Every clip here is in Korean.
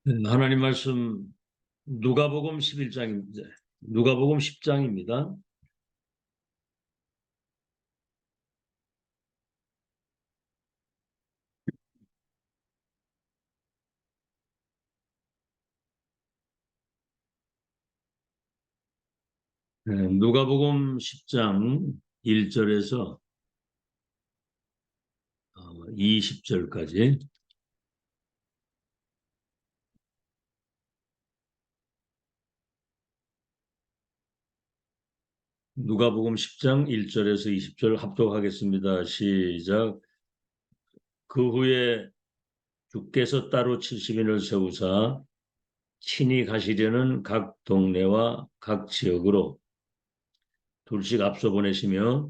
하나님 말씀 누가복음 11장입니다. 누가복음 10장입니다. 누가복음 10장 1절에서 20절까지 누가복음 10장 1절에서 20절 합독하겠습니다. 시작. 그 후에 주께서 따로 70인을 세우사 친히 가시려는 각 동네와 각 지역으로 둘씩 앞서 보내시며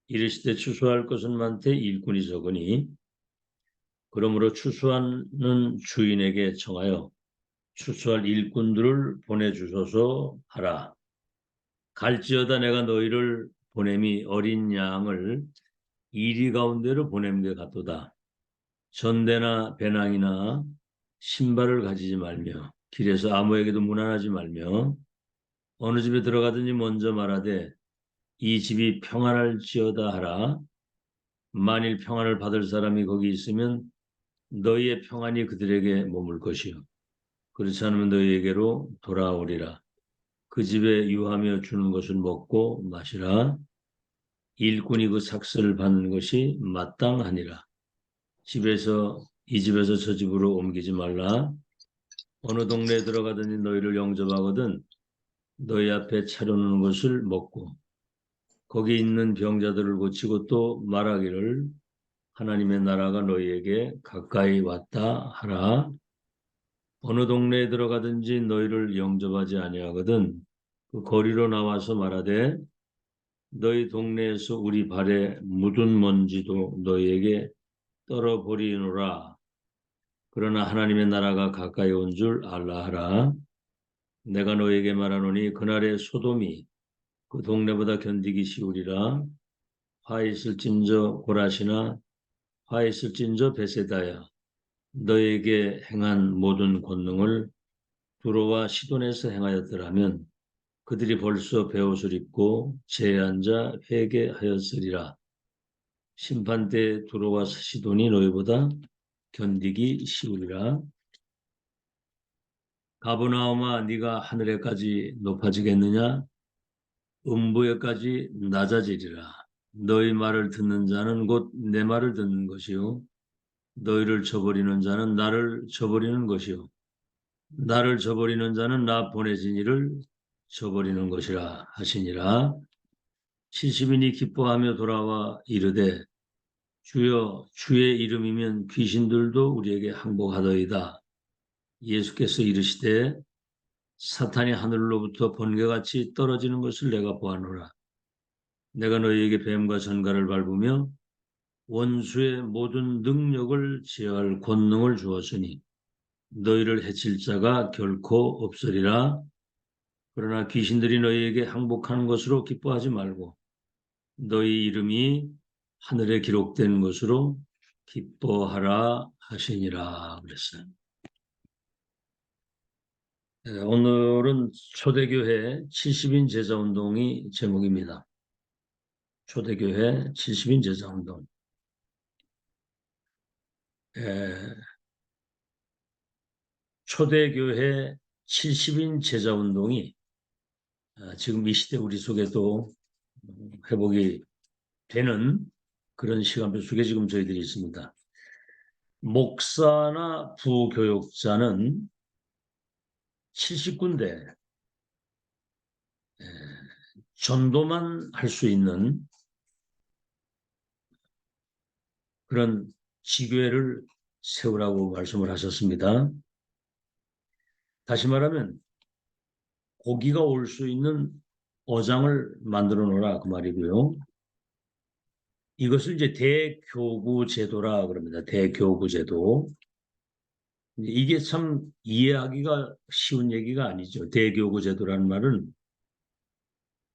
이르시되 추수할 것은 많되 일꾼이 적으니 그러므로 추수하는 주인에게 청하여 추수할 일꾼들을 보내주소서 하라. 갈지어다 내가 너희를 보냄이 어린 양을 이리 가운데로 보냄게 같도다. 전대나 배낭이나 신발을 가지지 말며 길에서 아무에게도 문안하지 말며 어느 집에 들어가든지 먼저 말하되 이 집이 평안할지어다 하라. 만일 평안을 받을 사람이 거기 있으면 너희의 평안이 그들에게 머물 것이요 그렇지 않으면 너희에게로 돌아오리라. 그 집에 유하며 주는 것을 먹고 마시라. 일꾼이 그 삭슬을 받는 것이 마땅하니라. 이 집에서 저 집으로 옮기지 말라. 어느 동네에 들어가든지 너희를 영접하거든 너희 앞에 차려놓는 것을 먹고 거기 있는 병자들을 고치고 또 말하기를 하나님의 나라가 너희에게 가까이 왔다 하라. 어느 동네에 들어가든지 너희를 영접하지 아니하거든 그 거리로 나와서 말하되 너희 동네에서 우리 발에 묻은 먼지도 너희에게 떨어버리노라. 그러나 하나님의 나라가 가까이 온 줄 알라 하라. 내가 너희에게 말하노니 그날의 소돔이 그 동네보다 견디기 쉬우리라. 화 있을진저 고라시나 화 있을진저 베세다야. 너희에게 행한 모든 권능을 두로와 시돈에서 행하였더라면 그들이 벌써 베옷을 입고 제에 앉아 회개하였으리라. 심판때 두로와 시돈이 너희보다 견디기 쉬우리라. 가버나움아 네가 하늘에까지 높아지겠느냐? 음부에까지 낮아지리라. 너희 말을 듣는 자는 곧 내 말을 듣는 것이요 너희를 저버리는 자는 나를 저버리는 것이요 나를 저버리는 자는 나 보내진 이를 저버리는 것이라 하시니라. 70인이 기뻐하며 돌아와 이르되 주여 주의 이름이면 귀신들도 우리에게 항복하더이다. 예수께서 이르시되 사탄이 하늘로부터 번개같이 떨어지는 것을 내가 보아노라. 내가 너희에게 뱀과 전갈을 밟으며 원수의 모든 능력을 제어할 권능을 주었으니 너희를 해칠 자가 결코 없으리라. 그러나 귀신들이 너희에게 항복하는 것으로 기뻐하지 말고 너희 이름이 하늘에 기록된 것으로 기뻐하라 하시니라 그랬어요. 오늘은 초대교회 70인 제자운동이 제목입니다. 초대교회 70인 제자운동. 초대교회 70인 제자운동이 지금 이 시대 우리 속에도 회복이 되는 그런 시간표 속에 지금 저희들이 있습니다. 목사나 부교육자는 70군데 전도만 할 수 있는 그런 지교회를 세우라고 말씀을 하셨습니다. 다시 말하면 고기가 올 수 있는 어장을 만들어 놓으라 그 말이고요. 이것을 이제 대교구 제도라 그럽니다. 대교구 제도. 이게 참 이해하기가 쉬운 얘기가 아니죠. 대교구 제도라는 말은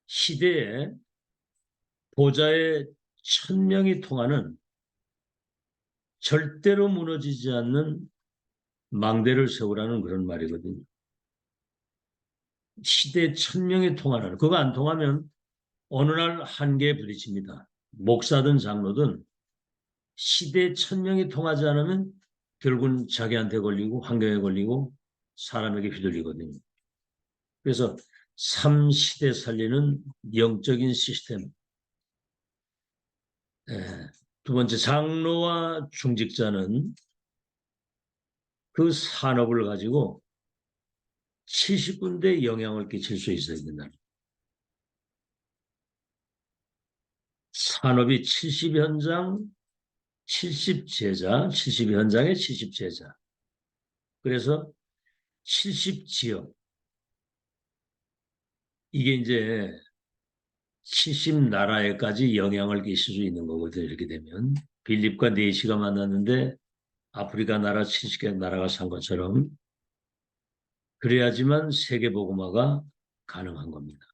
시대에 보좌에 1000명이 통하는 절대로 무너지지 않는 망대를 세우라는 그런 말이거든요. 시대 천명이 통하라는. 그거 안 통하면 어느 날 한계에 부딪힙니다. 목사든 장로든 시대 천명이 통하지 않으면 결국은 자기한테 걸리고 환경에 걸리고 사람에게 휘둘리거든요. 그래서 3시대 살리는 영적인 시스템. 두 번째, 장로와 중직자는 그 산업을 가지고 70군데 영향을 끼칠 수 있어야 된다. 산업이 70현장, 70제자, 70현장에 70제자. 그래서 70지역. 이게 이제 70나라에까지 영향을 끼칠 수 있는 거거든요. 이렇게 되면. 빌립과 네시가 만났는데 아프리카 나라 70개 나라가 산 것처럼 그래야지만 세계복음화가 가능한 겁니다.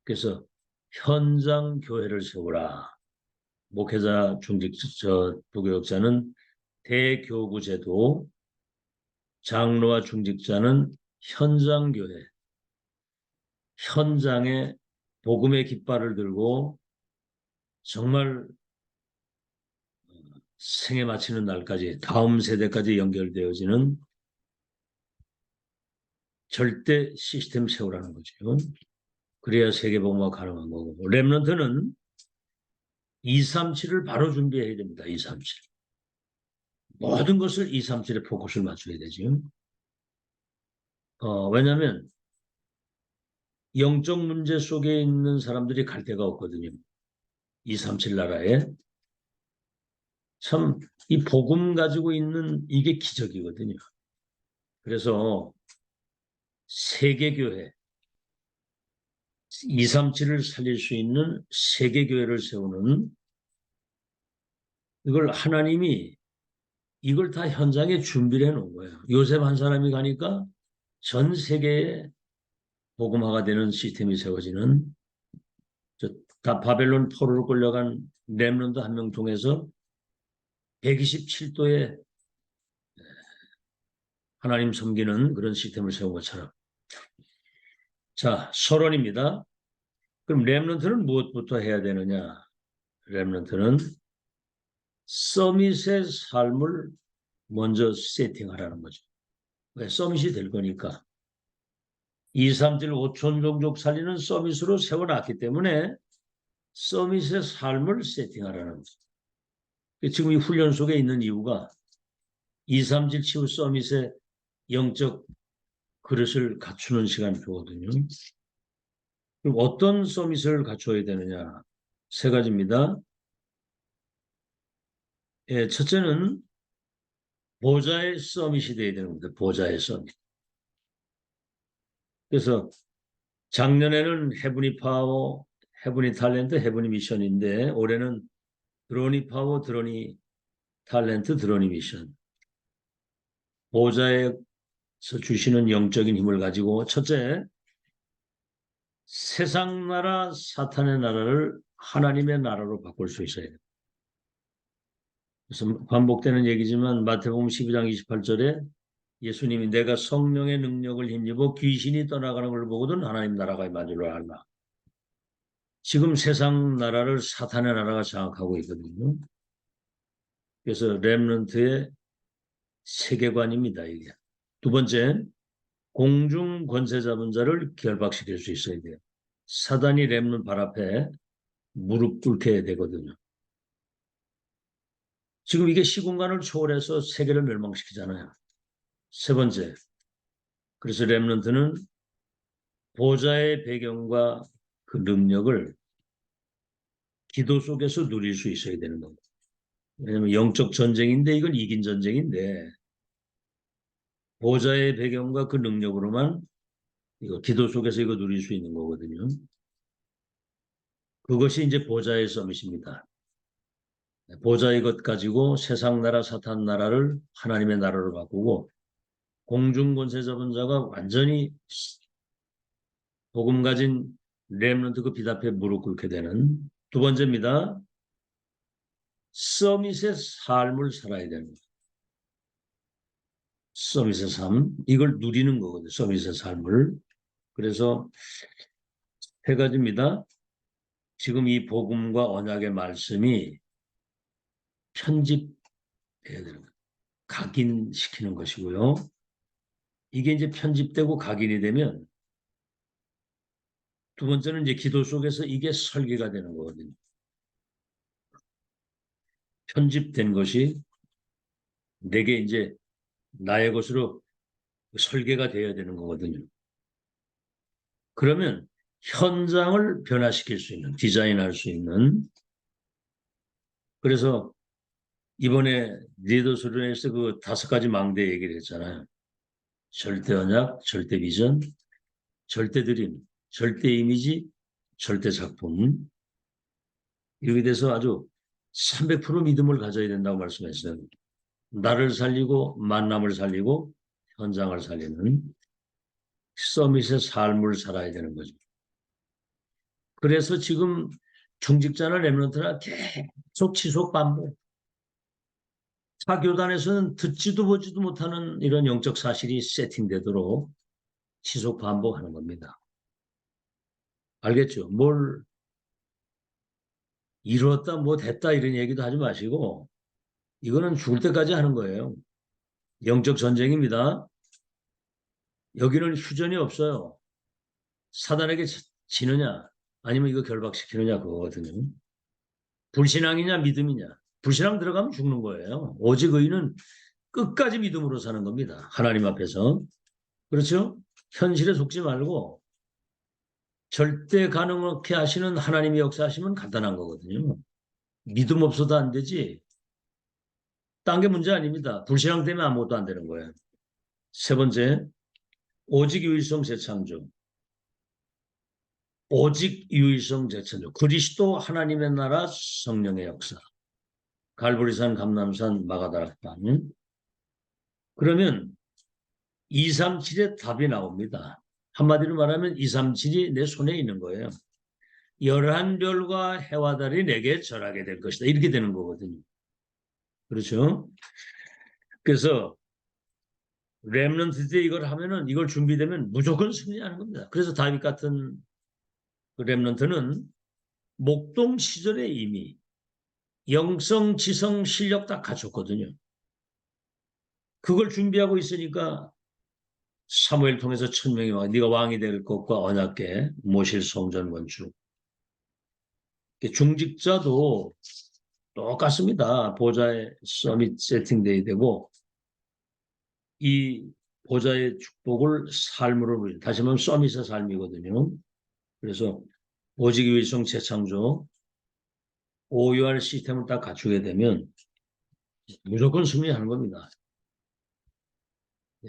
그래서 현장 교회를 세우라. 목회자, 중직, 부교역자는 대교구제도, 장로와 중직자는 현장 교회, 현장에 복음의 깃발을 들고 정말 생에 마치는 날까지 다음 세대까지 연결되어지는 절대 시스템 세우라는 거죠. 그래야 세계복음화 가능한 거고. 렘넌트는 237을 바로 준비해야 됩니다. 237. 모든 것을 237에 포커스를 맞춰야 되죠. 왜냐하면 영적 문제 속에 있는 사람들이 갈 데가 없거든요. 237 나라에. 참 이 복음 가지고 있는 이게 기적이거든요. 그래서 세계교회, 237을 살릴 수 있는 세계교회를 세우는 이걸 하나님이 이걸 다 현장에 준비를 해놓은 거예요. 요셉 한 사람이 가니까 전 세계에 복음화가 되는 시스템이 세워지는 다 바벨론 포로로 끌려간 렘넌트 한 명 통해서 127도의 하나님 섬기는 그런 시스템을 세운 것처럼. 자, 서론입니다. 그럼 렘넌트는 무엇부터 해야 되느냐? 렘넌트는 서밋의 삶을 먼저 세팅하라는 거죠. 왜? 서밋이 될 거니까. 2, 3, 7, 5천 종족 살리는 서밋으로 세워놨기 때문에 서밋의 삶을 세팅하라는 거죠. 지금 이 훈련 속에 있는 이유가 2, 3, 7 치유 서밋의 영적 그릇을 갖추는 시간표거든요. 그럼 어떤 서밋을 갖춰야 되느냐? 세 가지입니다. 예, 첫째는 보좌의 서밋이 되어야 되는 겁니다. 보좌의 서밋. 그래서 작년에는 헤브니 파워, 헤브니 탤런트, 헤브니 미션인데 올해는 드로니 파워, 드로니 탤런트, 드로니 미션. 보좌에서 주시는 영적인 힘을 가지고 첫째, 세상 나라, 사탄의 나라를 하나님의 나라로 바꿀 수 있어야 돼요. 그래서 반복되는 얘기지만 마태복음 12장 28절에 예수님이 내가 성령의 능력을 힘입어 귀신이 떠나가는 걸 보거든 하나님 나라가 임하리라 하나. 지금 세상 나라를 사탄의 나라가 장악하고 있거든요. 그래서 렘넌트의 세계관입니다. 이게. 두 번째, 공중 권세 잡은 자를 결박시킬 수 있어야 돼요. 사단이 렘넌트 발 앞에 무릎 꿇게 되거든요. 지금 이게 시공간을 초월해서 세계를 멸망시키잖아요. 세 번째, 그래서 렘넌트는 보좌의 배경과 그 능력을 기도 속에서 누릴 수 있어야 되는 겁니다. 왜냐하면 영적 전쟁인데 이건 이긴 전쟁인데 보좌의 배경과 그 능력으로만 이거 기도 속에서 이거 누릴 수 있는 거거든요. 그것이 이제 보좌의 서밋입니다. 보좌의 것 가지고 세상 나라 사탄 나라를 하나님의 나라로 바꾸고 공중 권세 잡은 자가 완전히 복음 가진 렘넌트 그 빛 앞에 무릎 꿇게 되는 두 번째입니다. 서밋의 삶을 살아야 됩니다. 서밋의 삶, 이걸 누리는 거거든요. 서밋의 삶을. 그래서 세 가지입니다. 지금 이 복음과 언약의 말씀이 편집해야 되는 거예요. 각인시키는 것이고요. 이게 이제 편집되고 각인이 되면 두 번째는 이제 기도 속에서 이게 설계가 되는 거거든요. 편집된 것이 내게 이제 나의 것으로 설계가 되어야 되는 거거든요. 그러면 현장을 변화시킬 수 있는, 디자인할 수 있는. 그래서 이번에 리더스 룸에서 그 5가지 망대 얘기를 했잖아요. 절대 언약, 절대 비전, 절대 드림, 절대 이미지, 절대 작품. 이렇게 돼서 아주 300% 믿음을 가져야 된다고 말씀했어요. 나를 살리고 만남을 살리고 현장을 살리는 서밋의 삶을 살아야 되는 거죠. 그래서 지금 중직자나 렘넌트나 계속 지속 반복. 사교단에서는 듣지도 보지도 못하는 이런 영적 사실이 세팅되도록 지속 반복하는 겁니다. 알겠죠? 뭘 이뤘다 뭐 됐다 이런 얘기도 하지 마시고 이거는 죽을 때까지 하는 거예요. 영적 전쟁입니다. 여기는 휴전이 없어요. 사단에게 지느냐 아니면 이거 결박시키느냐 그거거든요. 불신앙이냐 믿음이냐. 불신앙 들어가면 죽는 거예요. 오직 의인은 끝까지 믿음으로 사는 겁니다. 하나님 앞에서. 그렇죠? 현실에 속지 말고 절대 가능하게 하시는 하나님의 역사하시면 간단한 거거든요. 믿음 없어도 안 되지. 딴 게 문제 아닙니다. 불신앙 때문에 아무것도 안 되는 거예요. 세 번째, 오직 유일성 재창조. 오직 유일성 재창조. 그리스도 하나님의 나라 성령의 역사. 갈보리산, 감남산, 마가다락방. 그러면 237의 답이 나옵니다. 한마디로 말하면 237이 내 손에 있는 거예요. 11별과 해와 달이 내게 절하게 될 것이다. 이렇게 되는 거거든요. 그렇죠? 그래서 렘넌트 때 이걸 하면은 이걸 준비되면 무조건 승리하는 겁니다. 그래서 다윗 같은 그 렘넌트는 목동 시절에 이미 영성, 지성, 실력 다 갖췄거든요. 그걸 준비하고 있으니까 사무엘 통해서 1000명이 와 네가 왕이 될 것과 언약궤 모실 성전 건축. 중직자도 똑같습니다. 보좌의 서밋 세팅돼야 되고 이 보좌의 축복을 삶으로 누리는 다시 말하면 서밋의 삶이거든요. 그래서 오직 유일성 재창조 OUR 시스템을 딱 갖추게 되면 무조건 승리하는 겁니다.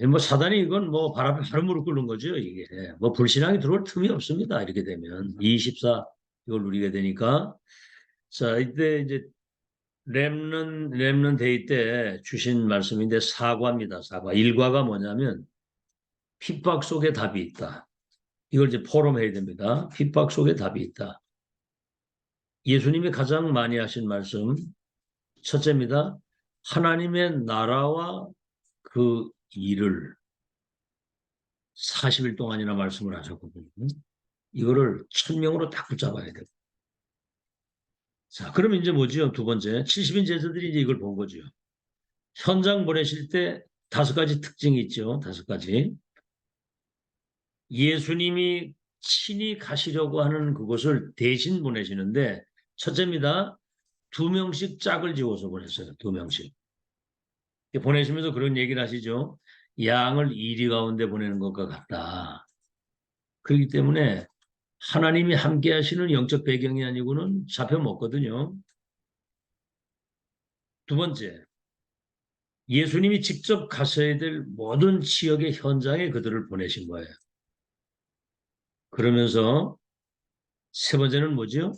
뭐 사단이 이건 뭐 바로 무릎 꿇는 거죠. 이게 뭐 불신앙이 들어올 틈이 없습니다. 이렇게 되면 24 이걸 누리게 되니까 자 이때 이제 렘넌 데이 때 주신 말씀인데 사과입니다. 사과. 일과가 뭐냐면 핍박 속에 답이 있다. 이걸 이제 포럼해야 됩니다. 핍박 속에 답이 있다. 예수님이 가장 많이 하신 말씀 첫째입니다. 하나님의 나라와 그 일을 40일 동안이나 말씀을 하셨거든요. 이거를 1000명으로 딱 붙잡아야 돼요. 자, 그러면 이제 뭐지요? 두 번째, 70인 제자들이 이제 이걸 본 거죠. 현장 보내실 때 5가지 특징이 있죠. 5가지. 예수님이 친히 가시려고 하는 그곳을 대신 보내시는데 첫째입니다. 2명씩 짝을 지어서 보냈어요. 2명씩. 보내시면서 그런 얘기를 하시죠. 양을 이리 가운데 보내는 것과 같다. 그렇기 때문에 하나님이 함께 하시는 영적 배경이 아니고는 잡혀 먹거든요. 두 번째, 예수님이 직접 가셔야 될 모든 지역의 현장에 그들을 보내신 거예요. 그러면서 세 번째는 뭐죠?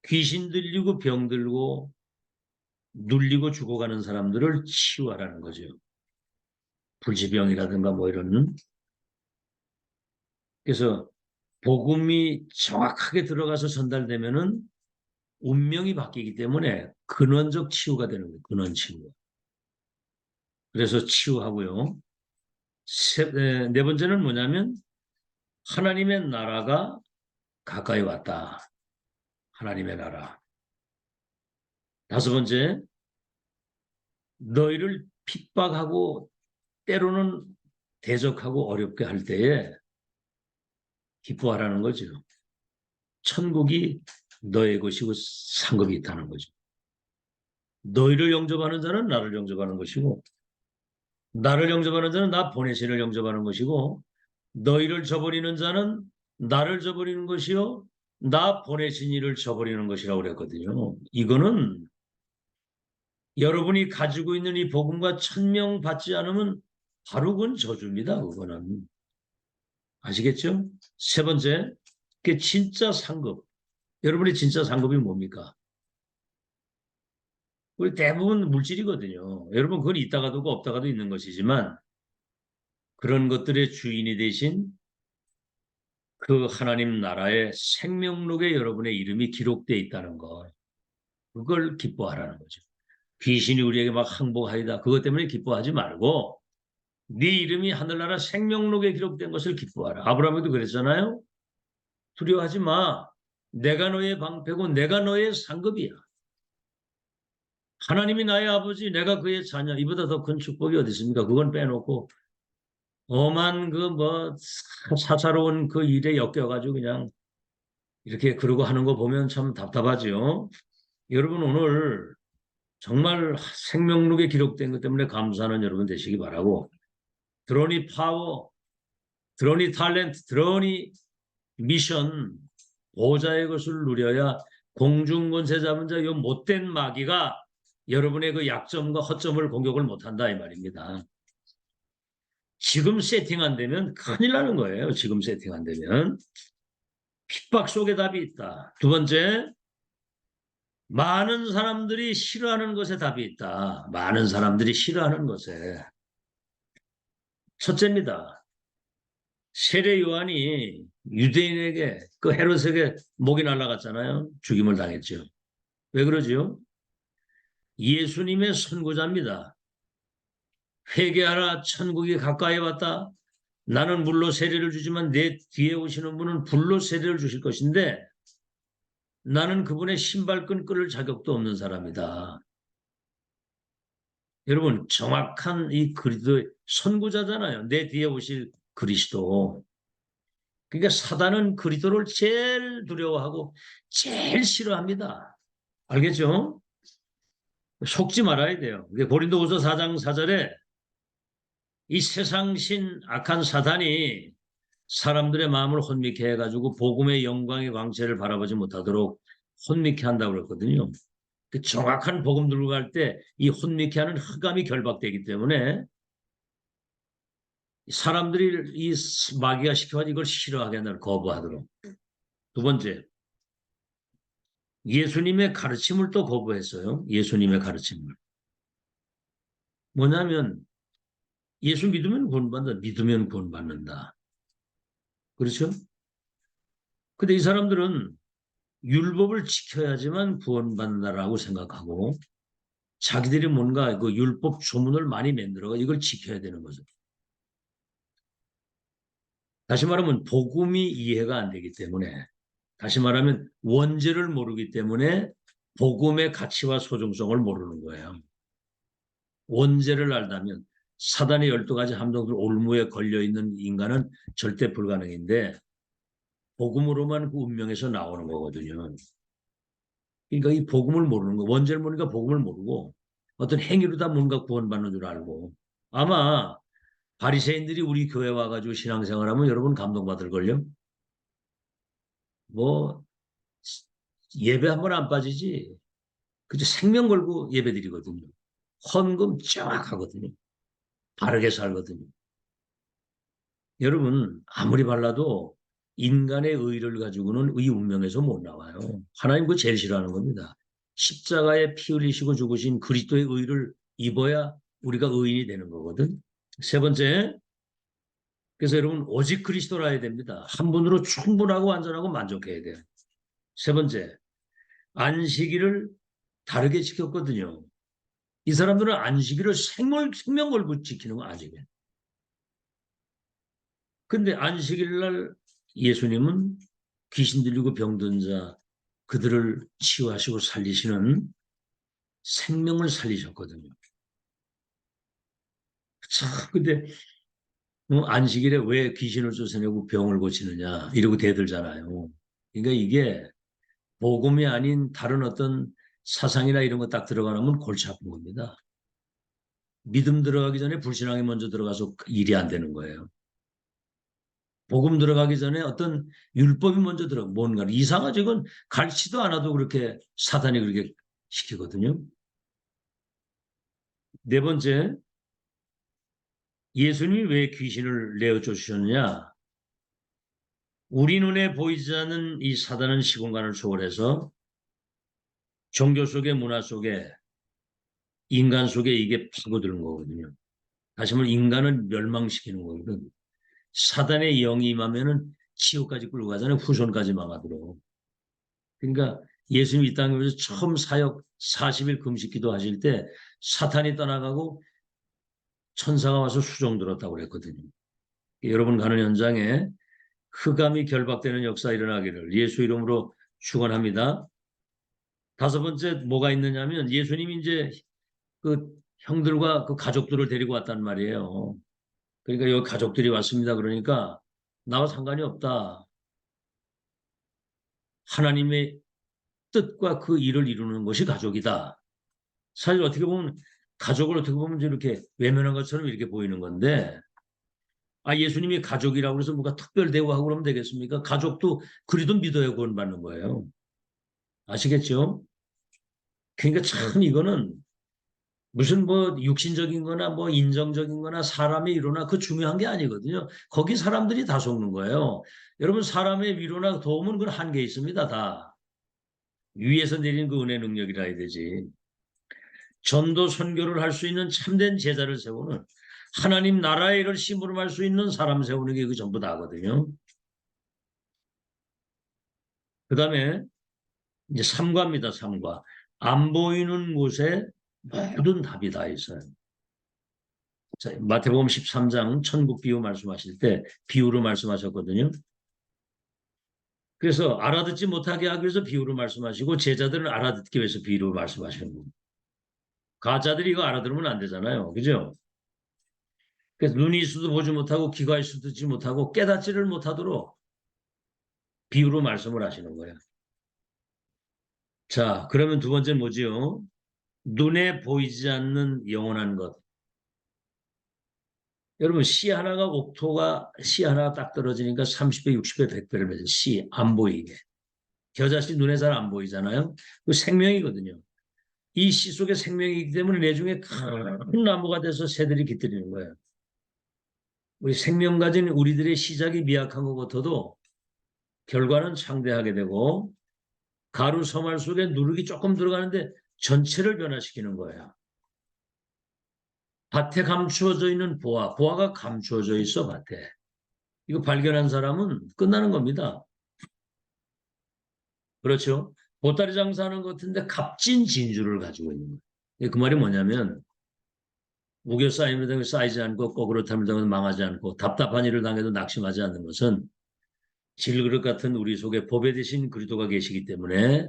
귀신 들리고 병 들고 눌리고 죽어가는 사람들을 치유하라는 거죠. 불치병이라든가 뭐 이런. 그래서 복음이 정확하게 들어가서 전달되면은 운명이 바뀌기 때문에 근원적 치유가 되는 거예요. 근원 치유. 그래서 치유하고요. 네 번째는 뭐냐면 하나님의 나라가 가까이 왔다. 하나님의 나라. 다섯 번째, 너희를 핍박하고 때로는 대적하고 어렵게 할 때에 기뻐하라는 거죠. 천국이 너의 것이고 상급이 있다는 거죠. 너희를 영접하는 자는 나를 영접하는 것이고 나를 영접하는 자는 나 보내신을 영접하는 것이고 너희를 저버리는 자는 나를 저버리는 것이요 나 보내신 이를 저버리는 것이라고 그랬거든요. 이거는 여러분이 가지고 있는 이 복음과 천명 받지 않으면 바로 그건 저주입니다. 그거는. 아시겠죠? 세 번째, 그게 진짜 상급. 여러분의 진짜 상급이 뭡니까? 우리 대부분 물질이거든요. 여러분 그건 있다가도 없다가도 있는 것이지만 그런 것들의 주인이 되신 그 하나님 나라의 생명록에 여러분의 이름이 기록되어 있다는 것. 그걸 기뻐하라는 거죠. 귀신이 우리에게 막 항복하이다. 그것 때문에 기뻐하지 말고 네 이름이 하늘나라 생명록에 기록된 것을 기뻐하라. 아브라함도 그랬잖아요. 두려워하지 마. 내가 너의 방패고 내가 너의 상급이야. 하나님이 나의 아버지, 내가 그의 자녀. 이보다 더 큰 축복이 어디 있습니까? 그건 빼놓고 엄한 그 뭐 사사로운 그 일에 엮여가지고 그냥 이렇게 그러고 하는 거 보면 참 답답하죠. 여러분 오늘 정말 생명록에 기록된 것 때문에 감사하는 여러분 되시기 바라고 드론이 파워, 드론이 탤런트, 드론이 미션, 보좌의 것을 누려야 공중권세 잡은 자 이 못된 마귀가 여러분의 그 약점과 허점을 공격을 못한다 이 말입니다. 지금 세팅 안 되면 큰일 나는 거예요. 지금 세팅 안 되면. 핍박 속에 답이 있다. 두 번째, 많은 사람들이 싫어하는 것에 답이 있다. 많은 사람들이 싫어하는 것에. 첫째입니다. 세례 요한이 유대인에게 그 헤롯에게 목이 날아갔잖아요. 죽임을 당했죠. 왜 그러지요? 예수님의 선구자입니다. 회개하라 천국이 가까이 왔다. 나는 물로 세례를 주지만 내 뒤에 오시는 분은 불로 세례를 주실 것인데 나는 그분의 신발끈 끌을 자격도 없는 사람이다. 여러분 정확한 이 그리스도의 선구자잖아요. 내 뒤에 오실 그리스도. 그러니까 사단은 그리스도를 제일 두려워하고 제일 싫어합니다. 알겠죠? 속지 말아야 돼요. 고린도후서 4장 4절에 이 세상신 악한 사단이 사람들의 마음을 혼미케 해가지고 복음의 영광의 광채를 바라보지 못하도록 혼미케 한다고 그랬거든요. 그 정확한 복음 들고 갈 때 이 혼미케 하는 흑암이 결박되기 때문에 사람들이 이 마귀가 시켜가지고 이걸 싫어하게 한다는 거부하도록. 두 번째, 예수님의 가르침을 또 거부했어요. 예수님의 가르침을. 뭐냐면 예수 믿으면 구원받는다. 믿으면 구원받는다. 그렇죠? 근데 이 사람들은 율법을 지켜야지만 구원받는다라고 생각하고 자기들이 뭔가 그 율법 조문을 많이 만들어가 이걸 지켜야 되는 거죠. 다시 말하면 복음이 이해가 안 되기 때문에 다시 말하면 원죄를 모르기 때문에 복음의 가치와 소중성을 모르는 거예요. 원죄를 알다면 사단의 12가지 함정들 올무에 걸려있는 인간은 절대 불가능인데 복음으로만 그 운명에서 나오는 거거든요. 그러니까 이 복음을 모르는 거, 원죄를 모르니까 복음을 모르고 어떤 행위로 다 뭔가 구원받는 줄 알고 아마 바리새인들이 우리 교회 와가지고 신앙생활하면 여러분 감동받을걸요? 뭐 예배 한 번 안 빠지지. 그저 생명 걸고 예배 드리거든요. 헌금 정확하거든요. 바르게 살거든요. 여러분 아무리 발라도 인간의 의를 가지고는 이 운명에서 못 나와요. 하나님 그 제일 싫어하는 겁니다. 십자가에 피 흘리시고 죽으신 그리스도의 의를 입어야 우리가 의인이 되는 거거든. 세 번째, 그래서 여러분 오직 그리스도라 해야 됩니다. 한 분으로 충분하고 완전하고 만족해야 돼요. 세 번째, 안식일을 다르게 지켰거든요. 이 사람들은 안식일을 생명 걸고 지키는 거 아직은. 근데 안식일 날 예수님은 귀신 들리고 병든 자 그들을 치유하시고 살리시는 생명을 살리셨거든요. 참 근데 안식일에 왜 귀신을 쫓아내고 병을 고치느냐 이러고 대들잖아요. 그러니까 이게 복음이 아닌 다른 어떤 사상이나 이런 거 딱 들어가면 골치 아픈 겁니다. 믿음 들어가기 전에 불신앙이 먼저 들어가서 일이 안 되는 거예요. 복음 들어가기 전에 어떤 율법이 먼저 들어가 뭔가 이상하죠. 이건 가르치도 않아도 그렇게 사단이 그렇게 시키거든요. 네 번째, 예수님이 왜 귀신을 내어 쫓으셨느냐? 우리 눈에 보이지 않는 이 사단은 시공간을 초월해서 종교 속의 문화 속에 인간 속에 이게 파고드는 거거든요. 다시 말해 인간을 멸망시키는 거거든. 사단의 영이 임하면은 지옥까지 끌고 가잖아요. 후손까지 망하도록. 그러니까 예수님이 이 땅에 오셔서 처음 사역 40일 금식 기도하실 때 사탄이 떠나가고 천사가 와서 수종 들었다고 그랬거든요. 여러분 가는 현장에 흑암이 결박되는 역사 일어나기를 예수 이름으로 축원합니다. 다섯 번째 뭐가 있느냐면 예수님이 이제 그 형들과 그 가족들을 데리고 왔단 말이에요. 그러니까 여기 가족들이 왔습니다. 그러니까 나와 상관이 없다. 하나님의 뜻과 그 일을 이루는 것이 가족이다. 사실 어떻게 보면 가족을 어떻게 보면 이렇게 외면한 것처럼 이렇게 보이는 건데 예수님이 가족이라고 해서 뭐가 특별 대우하고 그러면 되겠습니까? 가족도 그리도 믿어야 구원받는 거예요. 아시겠죠? 그러니까 참 이거는 무슨 뭐 육신적인 거나 뭐 인정적인 거나 사람의 위로나 그 중요한 게 아니거든요. 거기 사람들이 다 속는 거예요. 여러분 사람의 위로나 도움은 그 한계 있습니다. 다. 위에서 내린 그 은혜 능력이라 해야 되지. 전도 선교를 할 수 있는 참된 제자를 세우는 하나님 나라의 일을 심부름할 수 있는 사람 세우는 게 그 전부 다거든요. 그 다음에 이제 삼과입니다. 삼과. 안 보이는 곳에 모든 답이 다 있어요. 자, 마태복음 13장 천국 비유 말씀하실 때 비유로 말씀하셨거든요. 그래서 알아듣지 못하게 하기 위해서 비유로 말씀하시고 제자들은 알아듣기 위해서 비유로 말씀하시는 겁니다. 가짜들이 이거 알아들으면 안 되잖아요. 그죠? 그래서 눈이 있어도 보지 못하고 귀가 있어도 듣지 못하고 깨닫지를 못하도록 비유로 말씀을 하시는 거예요. 자, 그러면 두 번째는 뭐지요? 눈에 보이지 않는 영원한 것. 여러분 씨 하나가 옥토가 씨 하나가 딱 떨어지니까 30배, 60배, 100배를 맺어 씨 안 보이게. 겨자씨 눈에 잘 안 보이잖아요. 그 생명이거든요. 이 씨 속에 생명이기 때문에 내중에 큰 나무가 돼서 새들이 깃들이는 거예요. 우리 생명 가진 우리들의 시작이 미약한 것 같아도 결과는 창대하게 되고 가루 서말 속에 누룩이 조금 들어가는데 전체를 변화시키는 거예요. 밭에 감추어져 있는 보아, 보아가 감추어져 있어 밭에. 이거 발견한 사람은 끝나는 겁니다. 그렇죠? 보따리 장사하는 것 같은데 값진 진주를 가지고 있는 거예요. 그 말이 뭐냐면 우겨 쌓임을 쌓이지 않고 거꾸로 탐을 당해도 망하지 않고 답답한 일을 당해도 낙심하지 않는 것은 질그릇 같은 우리 속에 보배 되신 그리스도가 계시기 때문에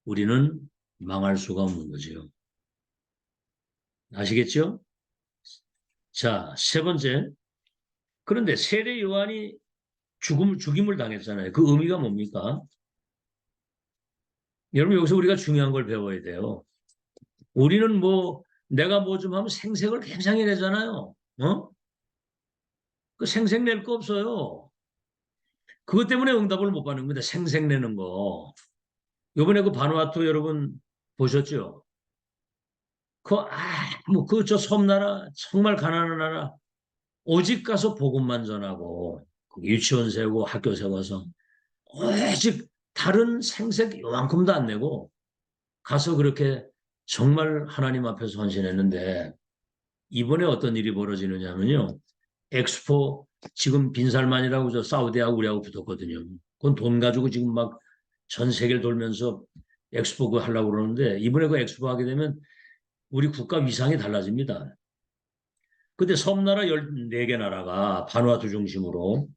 우리는 망할 수가 없는 거죠. 아시겠죠? 자, 세 번째. 그런데 세례 요한이 죽임을 당했잖아요. 그 의미가 뭡니까? 여러분 여기서 우리가 중요한 걸 배워야 돼요. 우리는 뭐 내가 뭐 좀 하면 생색을 굉장히 내잖아요. 어? 그 생색 낼 거 없어요. 그것 때문에 응답을 못 받는 겁니다. 생색 내는 거. 요번에 그 바누아투 여러분 보셨죠? 저 섬나라 정말 가난한 나라 오직 가서 복음만 전하고 유치원 세우고 학교 세워서 오직 다른 생색 요만큼도 안 내고 가서 그렇게 정말 하나님 앞에서 헌신했는데 이번에 어떤 일이 벌어지느냐면요. 엑스포 지금 빈살만이라고 저 사우디하고 우리하고 붙었거든요. 그건 돈 가지고 지금 막 전 세계를 돌면서 엑스포 그 하려고 그러는데 이번에 그 엑스포 하게 되면 우리 국가 위상이 달라집니다. 근데 섬나라 14개 나라가 바누아투 중심으로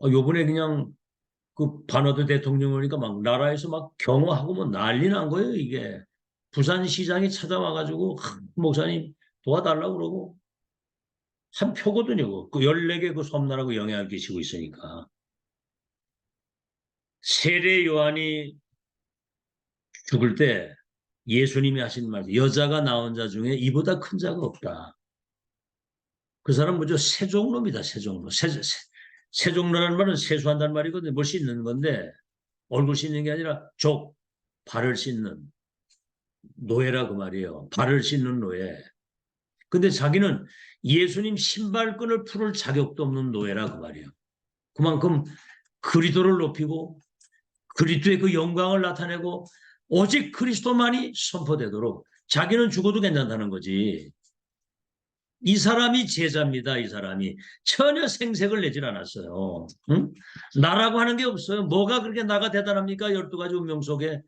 요번에 그냥 그 바누아투 대통령 오니까 막 나라에서 막 경호하고 뭐 난리 난 거예요, 이게. 부산시장이 찾아와가지고 목사님 도와달라고 그러고 한 표거든요. 그 14개 그 섬나라고 영향을 끼치고 있으니까. 세례 요한이 죽을 때 예수님이 하신 말, 여자가 낳은 자 중에 이보다 큰 자가 없다. 그 사람 뭐죠? 세종놈이다, 세종놈. 세종로라는 말은 세수한다는 말이거든요. 뭘 씻는 건데, 얼굴 씻는 게 아니라 발을 씻는 노예라 그 말이에요. 발을 씻는 노예. 근데 자기는 예수님 신발끈을 풀을 자격도 없는 노예라 그 말이에요. 그만큼 그리스도를 높이고 그리스도의 그 영광을 나타내고 오직 그리스도만이 선포되도록 자기는 죽어도 괜찮다는 거지. 이 사람이 제자입니다. 이 사람이 전혀 생색을 내질 않았어요. 응? 나라고 하는 게 없어요. 뭐가 그렇게 나가 대단합니까? 12가지 운명 속에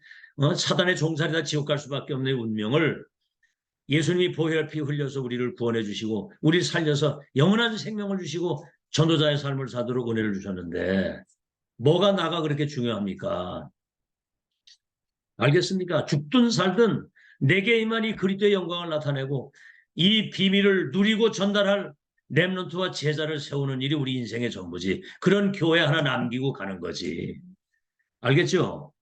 사단의 종살이다 지옥 갈 수밖에 없는 운명을 예수님이 보혈 피 흘려서 우리를 구원해 주시고 우리를 살려서 영원한 생명을 주시고 전도자의 삶을 사도록 은혜를 주셨는데 뭐가 나가 그렇게 중요합니까? 알겠습니까? 죽든 살든 내게 이만이 그리스도의 영광을 나타내고 이 비밀을 누리고 전달할 렘넌트와 제자를 세우는 일이 우리 인생의 전부지. 그런 교회 하나 남기고 가는 거지. 알겠죠?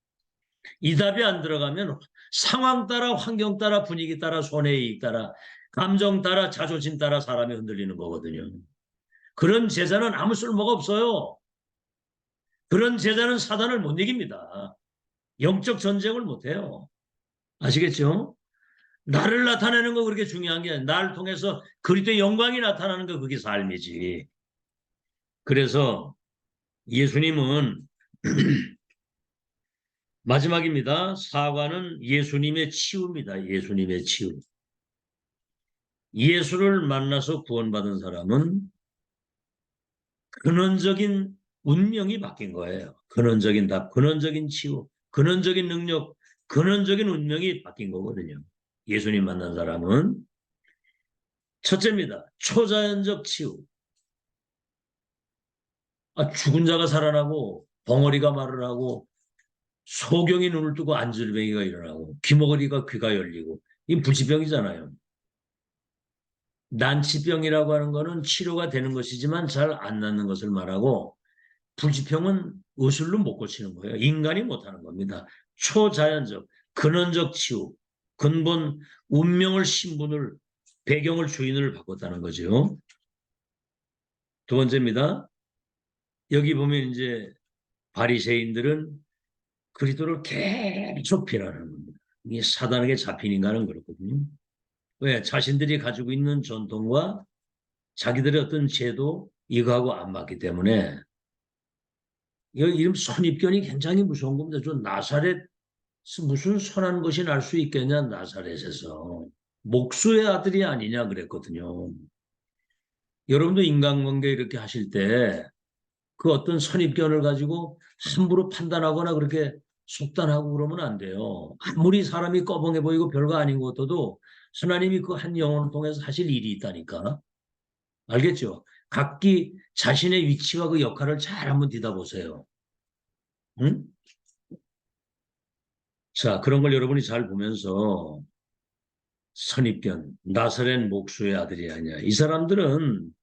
이 답이 안 들어가면 상황 따라 환경 따라 분위기 따라 손해이익 따라 감정 따라 자존심 따라 사람이 흔들리는 거거든요. 그런 제자는 아무 쓸모가 없어요. 그런 제자는 사단을 못 이깁니다. 영적 전쟁을 못 해요. 아시겠죠? 나를 나타내는 거 그렇게 중요한 게 아니라 나를 통해서 그리스도의 영광이 나타나는 거 그게 삶이지. 그래서 예수님은 마지막입니다. 사과는 예수님의 치유입니다. 예수님의 치유. 예수를 만나서 구원받은 사람은 근원적인 운명이 바뀐 거예요. 근원적인 답, 근원적인 치유, 근원적인 능력, 근원적인 운명이 바뀐 거거든요. 예수님 만난 사람은 첫째입니다. 초자연적 치유. 죽은 자가 살아나고 벙어리가 말을 하고 소경이 눈을 뜨고 안절뱅이가 일어나고 귀머거리가 귀가 열리고 이 불치병이잖아요. 난치병이라고 하는 거는 치료가 되는 것이지만 잘 안 낫는 것을 말하고 불치병은 의술로 못 고치는 거예요. 인간이 못하는 겁니다. 초자연적, 근원적 치유, 근본 운명을 신분을 배경을 주인을 바꿨다는 거죠. 두 번째입니다. 여기 보면 이제 바리새인들은 그리스도를 계속 비난하는 겁니다. 이게 사단에게 잡힌 인간은 그렇거든요. 왜? 자신들이 가지고 있는 전통과 자기들의 어떤 제도 이거하고 안 맞기 때문에 여기 이름 선입견이 굉장히 무서운 겁니다. 저 나사렛 무슨 선한 것이 날 수 있겠냐 나사렛에서 목수의 아들이 아니냐 그랬거든요. 여러분도 인간관계 이렇게 하실 때 그 어떤 선입견을 가지고 함부로 판단하거나 그렇게 속단하고 그러면 안 돼요. 아무리 사람이 꺼벙해 보이고 별거 아닌 것도 하나님이 그 한 영혼을 통해서 하실 일이 있다니까. 알겠죠? 각기 자신의 위치와 그 역할을 잘 한번 뒤다보세요. 응? 자, 그런 걸 여러분이 잘 보면서 선입견, 나사렛 목수의 아들이 아니야. 이 사람들은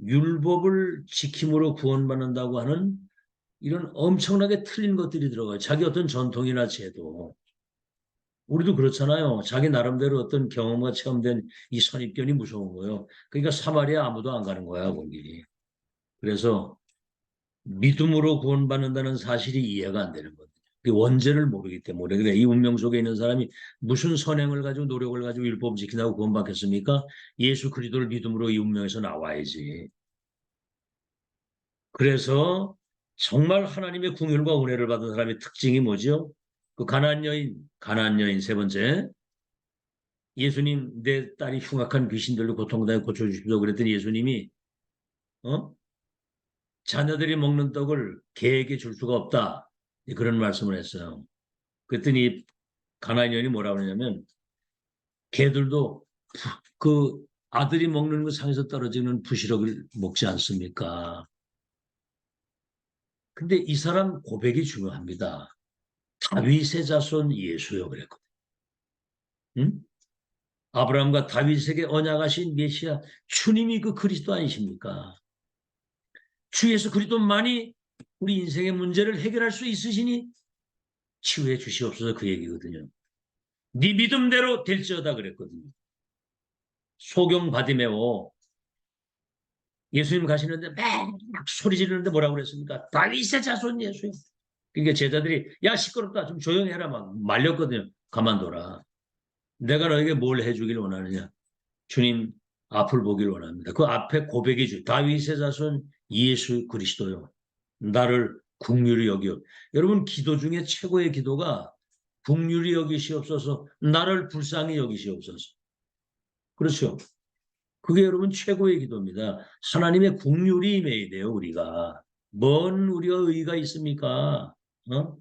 율법을 지킴으로 구원받는다고 하는 이런 엄청나게 틀린 것들이 들어가요. 자기 어떤 전통이나 제도. 우리도 그렇잖아요. 자기 나름대로 어떤 경험과 체험된 이 선입견이 무서운 거예요. 그러니까 사마리아 아무도 안 가는 거야, 거기. 그래서 믿음으로 구원받는다는 사실이 이해가 안 되는 거예요. 원죄를 모르기 때문에. 그래, 이 운명 속에 있는 사람이 무슨 선행을 가지고 노력을 가지고 율법 지킨다고 구원받겠습니까? 예수 그리스도를 믿음으로 이 운명에서 나와야지. 그래서 정말 하나님의 궁율과 은혜를 받은 사람의 특징이 뭐죠? 그 가나안 여인 세 번째. 예수님, 내 딸이 흉악한 귀신들로 고통당해 고쳐주십시오. 그랬더니 예수님이, 어? 자녀들이 먹는 떡을 개에게 줄 수가 없다. 그런 말씀을 했어요. 그랬더니 가나안 여인이 뭐라고 하냐면, 개들도 그 아들이 먹는 그 상에서 떨어지는 부시럭을 먹지 않습니까? 근데 이 사람 고백이 중요합니다. 다윗의 자손 예수요 그랬거든. 응? 아브라함과 다윗에게 언약하신 메시아 주님이 그 그리스도 아니십니까? 주 예수 그리스도만이 우리 인생의 문제를 해결할 수 있으시니 치유해 주시옵소서 그 얘기거든요. 네 믿음대로 될지어다 그랬거든요. 소경 바디메오 예수님 가시는데 막 소리 지르는데 뭐라고 그랬습니까? 다윗의 자손 예수요. 그러니까 제자들이 야 시끄럽다 좀 조용히 해라 막 말렸거든요. 가만둬라. 내가 너에게 뭘 해주길 원하느냐. 주님 앞을 보길 원합니다. 그 앞에 고백이 주 다윗의 자손 예수 그리스도요. 나를 긍휼히 여기요. 여러분 기도 중에 최고의 기도가 긍휼히 여기시옵소서 나를 불쌍히 여기시옵소서. 그렇죠. 그게 여러분 최고의 기도입니다. 하나님의 긍휼이 임해야 돼요 우리가. 뭔 우리가 의의가 있습니까? 어?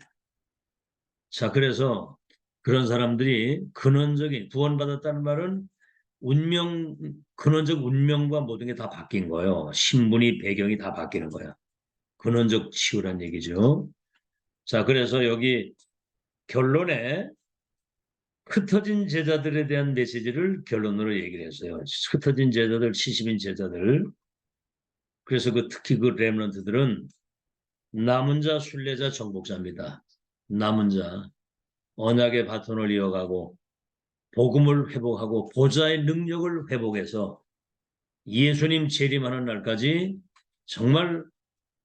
자 그래서 그런 사람들이 근원적인 구원받았다는 말은 운명, 근원적 운명과 모든 게 다 바뀐 거예요. 신분이 배경이 다 바뀌는 거야. 근원적 치유란 얘기죠. 자, 그래서 여기 결론에 흩어진 제자들에 대한 메시지를 결론으로 얘기를 했어요. 흩어진 제자들, 70인 제자들. 그래서 특히 그 렘넌트들은 남은 자, 순례자, 정복자입니다. 남은 자, 언약의 바톤을 이어가고 복음을 회복하고 보좌의 능력을 회복해서 예수님 재림하는 날까지 정말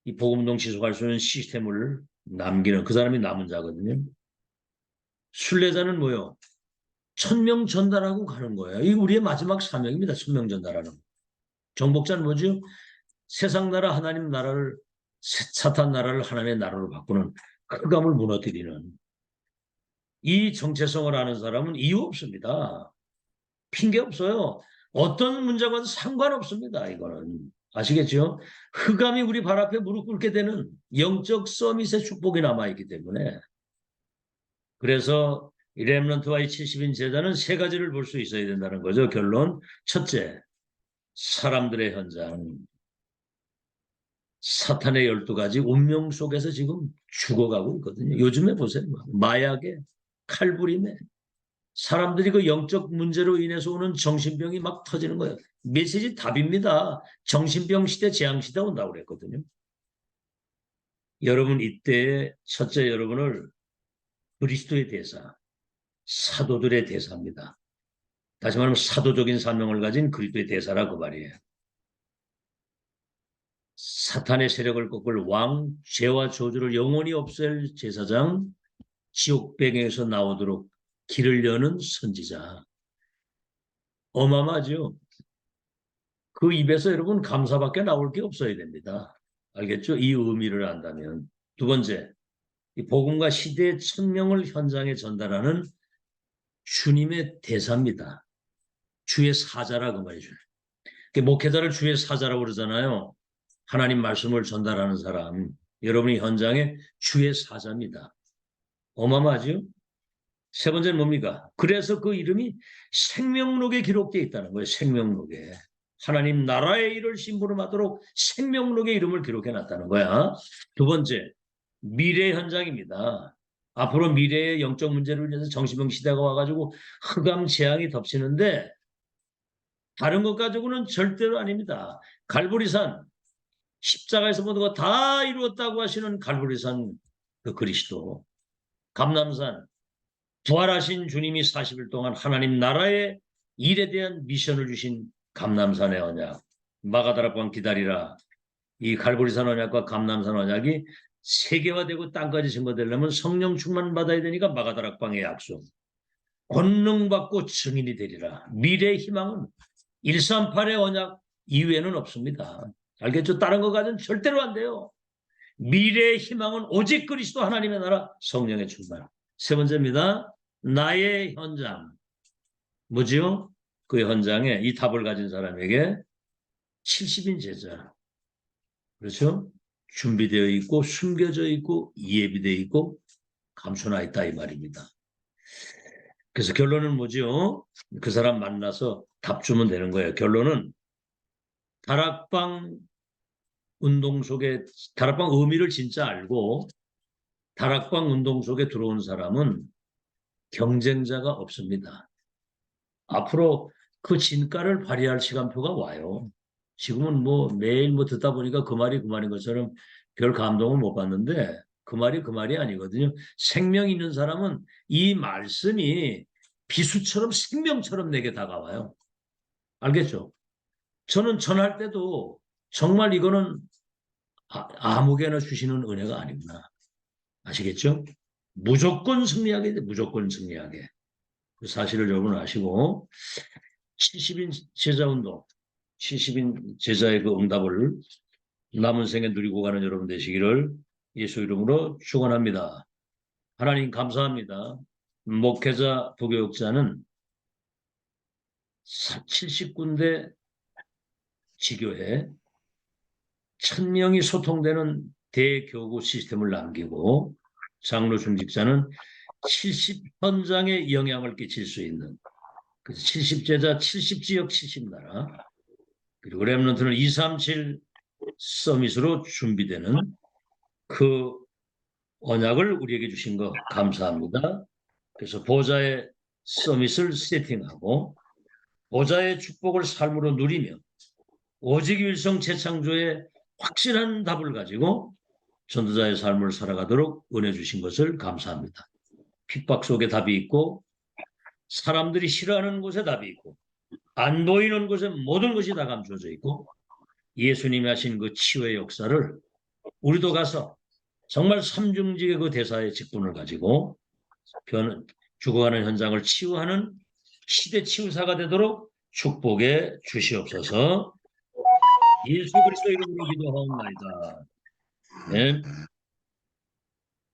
이 복음동 지속할 수 있는 시스템을 남기는 그 사람이 남은 자거든요. 순례자는 뭐요? 1000명 전달하고 가는 거예요. 이게 우리의 마지막 사명입니다. 1000명 전달하는. 정복자는 뭐죠? 세상 나라 하나님 나라를 사탄 나라를 하나님의 나라로 바꾸는 흑암을 무너뜨리는 이 정체성을 아는 사람은 이유 없습니다. 핑계 없어요. 어떤 문제와도 상관없습니다. 이거는. 아시겠죠? 흑암이 우리 발 앞에 무릎 꿇게 되는 영적 서밋의 축복이 남아있기 때문에 그래서 이 렘넌트와 이 70인 제자는 세 가지를 볼 수 있어야 된다는 거죠. 결론. 첫째, 사람들의 현장. 사탄의 12가지 운명 속에서 지금 죽어가고 있거든요. 요즘에 보세요. 마약에, 칼부림에, 사람들이 그 영적 문제로 인해서 오는 정신병이 막 터지는 거예요. 메시지 답입니다. 정신병 시대, 재앙 시대 온다고 그랬거든요. 여러분 이때 첫째 여러분을 그리스도의 대사, 사도들의 대사입니다. 다시 말하면 사도적인 사명을 가진 그리스도의 대사라 그 말이에요. 사탄의 세력을 꺾을 왕, 죄와 저주를 영원히 없앨 제사장, 지옥배경에서 나오도록 길을 여는 선지자. 어마어마하죠. 그 입에서 여러분 감사밖에 나올 게 없어야 됩니다. 알겠죠? 이 의미를 안다면. 두 번째, 이 복음과 시대의 천명을 현장에 전달하는 주님의 대사입니다. 주의 사자라고 말이죠. 목회자를 주의 사자라고 그러잖아요. 하나님 말씀을 전달하는 사람. 여러분이 현장에 주의 사자입니다. 어마어마하죠? 세 번째는 뭡니까? 그래서 그 이름이 생명록에 기록되어 있다는 거예요. 생명록에. 하나님 나라의 일을 심부름하도록 생명록에 이름을 기록해 놨다는 거야. 두 번째, 미래 현장입니다. 앞으로 미래의 영적 문제로 인해서 정신병 시대가 와가지고 흑암 재앙이 덮치는데 다른 것 가지고는 절대로 아닙니다. 갈보리산, 십자가에서 모든 거 다 이루었다고 하시는 갈보리산 그 그리스도. 감람산, 부활하신 주님이 40일 동안 하나님 나라의 일에 대한 미션을 주신 감람산의 언약, 마가다락방 기다리라. 이 갈보리산 언약과 감람산 언약이 세계화되고 땅까지 증거되려면 성령 충만 받아야 되니까 마가다락방의 약속. 권능받고 증인이 되리라. 미래의 희망은 138의 언약 이외에는 없습니다. 알겠죠? 다른 거 가지고는 절대로 안 돼요. 미래의 희망은 오직 그리스도 하나님의 나라 성령의 충만. 세 번째입니다. 나의 현장. 뭐지요? 그 현장에 이 답을 가진 사람에게 70인 제자. 그렇죠? 준비되어 있고 숨겨져 있고 예비되어 있고 감춰놔 있다 이 말입니다. 그래서 결론은 뭐죠? 그 사람 만나서 답 주면 되는 거예요. 결론은 다락방 운동 속에 다락방 의미를 진짜 알고 다락방 운동 속에 들어온 사람은 경쟁자가 없습니다. 앞으로 그 진가를 발휘할 시간표가 와요. 지금은 뭐 매일 뭐 듣다 보니까 그 말이 그 말인 것처럼 별 감동을 못 받는데 그 말이 그 말이 아니거든요. 생명 있는 사람은 이 말씀이 비수처럼 생명처럼 내게 다가와요. 알겠죠? 저는 전할 때도 정말 이거는 아무개나 주시는 은혜가 아니구나. 아시겠죠? 무조건 승리하게 돼, 무조건 승리하게. 그 사실을 여러분 아시고 70인 제자운동, 70인 제자의 그 응답을 남은 생에 누리고 가는 여러분 되시기를 예수 이름으로 축원합니다. 하나님 감사합니다. 목회자, 부교육자는 70군데 지교회 1000명이 소통되는 대교구 시스템을 남기고 장로 중직자는 70현장에 영향을 끼칠 수 있는 70제자 70지역 70나라 그리고 렘넌트는 237 서밋으로 준비되는 그 언약을 우리에게 주신 거 감사합니다. 그래서 보좌의 서밋을 세팅하고 보좌의 축복을 삶으로 누리며 오직 일성 재창조의 확실한 답을 가지고 전도자의 삶을 살아가도록 은혜 주신 것을 감사합니다. 핍박 속에 답이 있고 사람들이 싫어하는 곳에 답이 있고 안 보이는 곳에 모든 것이 다 감춰져 있고 예수님이 하신 그 치유의 역사를 우리도 가서 정말 삼중직의 그 대사의 직분을 가지고 죽어가는 현장을 치유하는 시대 치유사가 되도록 축복해 주시옵소서. 예수 그리스도 이름으로 기도하옵나이다. 네.